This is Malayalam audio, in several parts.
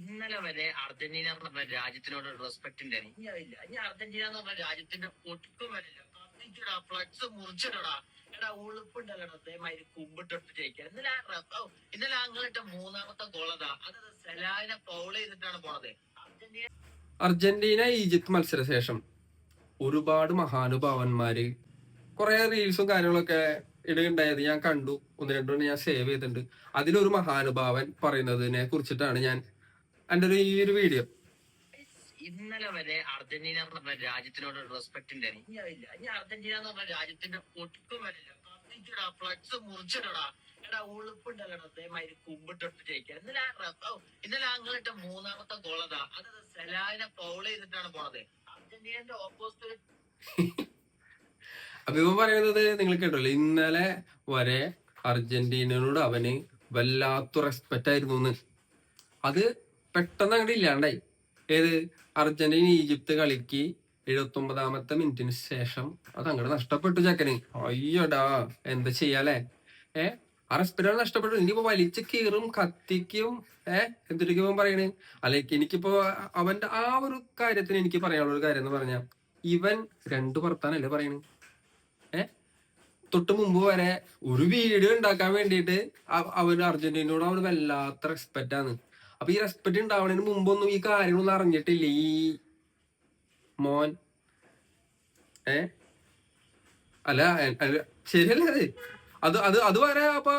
ഇന്നലെ വരെ അർജന്റീന എന്ന് പറഞ്ഞ രാജ്യത്തിനോട് റെസ്പെക്ട് ഉണ്ടായിരുന്നു. ഇനി അർജന്റീന എന്ന് പറഞ്ഞ രാജ്യത്തിന്റെ ഒട്ടും വരില്ല. കത്തിച്ചിടാ, ഫ്ലക്സ് മുറിച്ചിടടാ, എടാ ഉളുപ്പുണ്ടല്ലോ അതേമാതിരി കുമ്പിട്ടൊട്ട് ജയിക്കുക. ഇന്നലെ അങ്ങളിട്ട മൂന്നാമത്തെ ഗോളതാ, അത് സെലാനെ ഫൗൾ ചെയ്തിട്ടാണ് പോണത്. അർജന്റീന ഈജിപ്ത് മത്സരശേഷം ഒരുപാട് മഹാനുഭാവന്മാര് കുറെ റീൽസും കാര്യങ്ങളൊക്കെ ഇടുകയുണ്ടായത് ഞാൻ കണ്ടു. ഒന്ന് രണ്ടു ഞാൻ സേവ് ചെയ്തിട്ടുണ്ട്. അതിലൊരു മഹാനുഭാവൻ പറയുന്നതിനെ കുറിച്ചിട്ടാണ് ഞാൻ എൻ്റെ ഈ ഒരു വീഡിയോ. ഇന്നലെ വരെ അർജന്റീന എന്ന് പറഞ്ഞ രാജ്യത്തിനോട് റെസ്പെക്ട് ഉണ്ടായിരുന്നു. ഇനി അർജന്റീന എന്ന് പറഞ്ഞ രാജ്യത്തിന്റെ ഒട്ടും വരില്ല. കത്തിച്ചിടാ, ഫ്ലക്സ് മുറിച്ചിടടാ, എടാ ഉളുപ്പുണ്ടല്ലോ അതേമാതിരി കുമ്പിട്ടൊട്ട് ജയിക്കുക. ഇന്നലെ അങ്ങളിട്ട മൂന്നാമത്തെ ഗോളതാ, അത് സെലാനെ ഫൗൾ ചെയ്തിട്ടാണ് പോണത്. അർജന്റീനന്റെ ഓപ്പോസിറ്റ് അപ്പൊ ഇവൻ പറയുന്നത് നിങ്ങൾ കേട്ടല്ലോ, ഇന്നലെ വരെ അർജന്റീനയോട് അവന് വല്ലാത്ത റെസ്പെക്റ്റ് ആയിരുന്നു. അത് പെട്ടെന്ന് അങ്ങോട്ട് ഇല്ലാണ്ടായി. ഏത് അർജന്റീന ഈജിപ്ത് കളിക്ക് 79ാമത്തെ മിനിറ്റിന് ശേഷം അത് അങ്ങോട്ട് നഷ്ടപ്പെട്ടു ചക്കന്. അയ്യോടാ, എന്താ ചെയ്യാലേ? ആ റെസ്പെക്റ്റ് നഷ്ടപ്പെട്ടു. ഇനിയിപ്പോ വലിച്ചു കീറും, കത്തിക്കും. എന്തൊക്കെ ഇവൻ പറയണ്? അല്ലെങ്കിൽ എനിക്കിപ്പോ അവന്റെ ആ ഒരു കാര്യത്തിന് എനിക്ക് പറയാനുള്ള ഒരു കാര്യം എന്ന് പറഞ്ഞാൽ, ഇവൻ രണ്ടു വർത്താനല്ലേ പറയണ്. തൊട്ട് മുമ്പ് വരെ ഒരു വീഡിയോ ഉണ്ടാക്കാൻ വേണ്ടിയിട്ട് അവന് അർജന്റീനയോട് അവന് വല്ലാത്ത റെസ്പെക്റ്റ് ആണ്. അപ്പൊ ഈ റെസ്പെക്ട് ഉണ്ടാവണതിന് മുമ്പൊന്നും ഈ കാര്യങ്ങളൊന്നും അറിഞ്ഞിട്ടില്ല ഈ മോൻ. അല്ല ശരിയല്ലേ അത്? അത് വരെ അപ്പൊ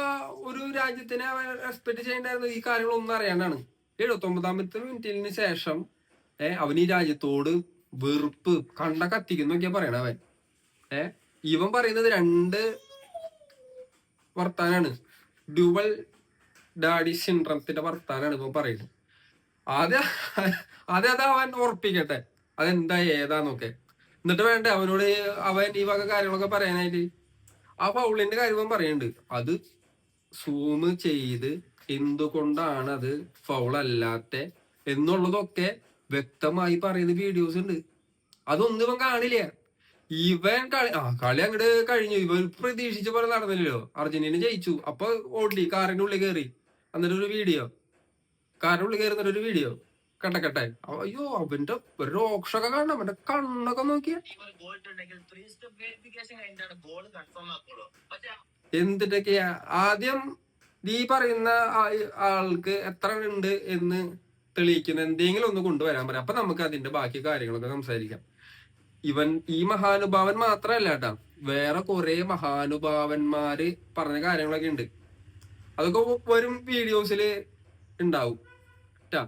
ഒരു രാജ്യത്തിനെ റെസ്പെക്ട് ചെയ്യേണ്ടായിരുന്നു. ഈ കാര്യങ്ങളൊന്നും അറിയാണ്ടാണ് 79ാമത്തെ മിനിറ്റിന് ശേഷം അവൻ ഈ രാജ്യത്തോട് വെറുപ്പ് കണ്ട കത്തിക്കുന്നൊക്കെയാ പറയണ അവൻ. ഇവൻ പറയുന്നത് രണ്ട് വർത്താനാണ്. ഡ്യുവൽ ഡാഡി സിൻഡ്രത്തിന്റെ വർത്താനാണ് ഇവൻ പറയുന്നത്. ആദ്യം അത് അവൻ ഉറപ്പിക്കട്ടെ അതെന്താ ഏതാന്നൊക്കെ. എന്നിട്ട് വേണ്ടേ അവനോട് അവൻ ഈ വക കാര്യങ്ങളൊക്കെ പറയാനായിട്ട്. ആ ഫൗളിന്റെ കാര്യം അവൻ പറയുന്നുണ്ട്. അത് സൂം ചെയ്ത് എന്തുകൊണ്ടാണ് അത് ഫൗൾ അല്ലാത്ത എന്നുള്ളതൊക്കെ വ്യക്തമായി പറയുന്ന വീഡിയോസ് ഉണ്ട്. അതൊന്നും ഇവൻ കാണില്ല. ഇവൻ കളി അങ്ങോട്ട് കഴിഞ്ഞു. ഇവൻ പ്രതീക്ഷിച്ച പോലെ നടന്നില്ലല്ലോ. അർജന്റീന ജയിച്ചു. അപ്പൊ ഓടി കാറിന്റെ ഉള്ളിൽ കയറി എന്നിട്ടൊരു വീഡിയോ, കാറിന്റെ ഉള്ളിൽ കയറി എന്നിട്ടൊരു വീഡിയോ കട്ടെ. അയ്യോ, അവന്റെ രോക്ഷൊക്കെ കാണണം. അവന്റെ കണ്ണൊക്കെ നോക്കിയ എന്തിട്ടൊക്കെയാ. ആദ്യം ഈ പറയുന്ന ആൾക്ക് എത്ര ഉണ്ട് എന്ന് തെളിയിക്കുന്ന എന്തെങ്കിലും ഒന്ന് കൊണ്ടുവരാൻ പറയാം. അപ്പൊ നമുക്ക് അതിന്റെ ബാക്കി കാര്യങ്ങളൊക്കെ സംസാരിക്കാം. ഇവൻ ഈ മഹാനുഭാവൻ മാത്രല്ല കേട്ടാ, വേറെ കുറെ മഹാനുഭാവന്മാര് പറഞ്ഞ കാര്യങ്ങളൊക്കെ ഉണ്ട്. അതൊക്കെ വരും വീഡിയോസിൽ ഉണ്ടാവും ട്ടാ.